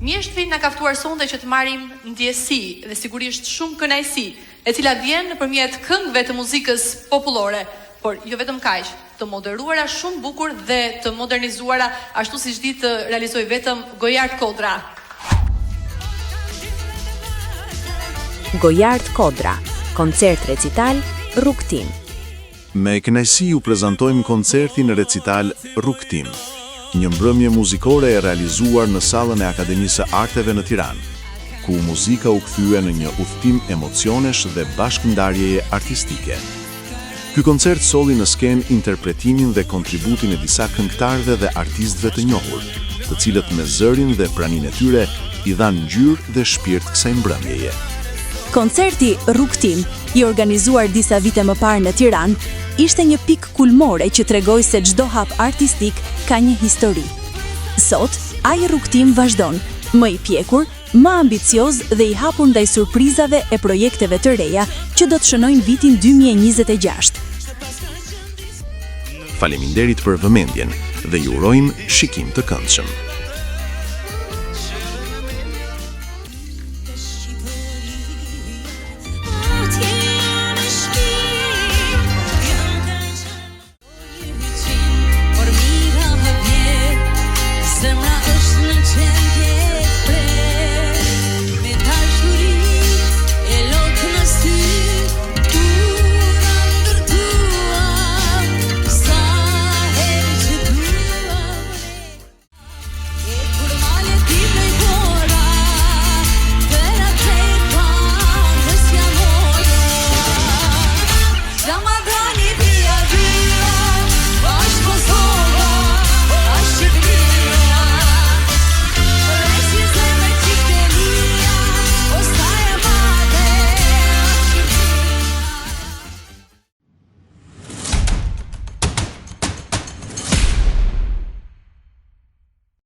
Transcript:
Mjeshtri na ka ftuar sonte që të marrim ndjesi dhe sigurisht shumë kënaqësi, e cila vjen nëpërmjet këngëve të muzikës popullore, por jo vetëm kaq, të moderuara shumë bukur dhe të modernizuara, ashtu siç di të realizoj vetëm Gojart Kodra. Gojart Kodra, koncert recital Rrugtim. Me kënaqësi ju prezantojmë koncertin recital Rrugtim, një mbrëmje muzikore e realizuar në sallën e Akademisë së Arteve në Tiranë, ku muzika u kthye në një udhtim emocionesh dhe bashkëndarjeje artistike. Ky koncert solli në skenë interpretimin dhe kontributin e disa këngëtarëve dhe artistëve të njohur, të cilët me zërin dhe praninë e tyre i dhanë ngjyrë dhe shpirt kësaj mbrëmjeje. Koncerti Rrugtim, i organizuar disa vite më parë në Tiranë, ishte një pikë kulmore që tregoi se çdo hap artistik ka një histori. Sot, ai Rrugtim vazhdon, më i pjekur, më ambicioz dhe i hapur ndaj surprizave e projekteve të reja që do të shënojnë vitin 2026. Faleminderit për vëmendjen dhe ju urojmë shikim të këndshëm.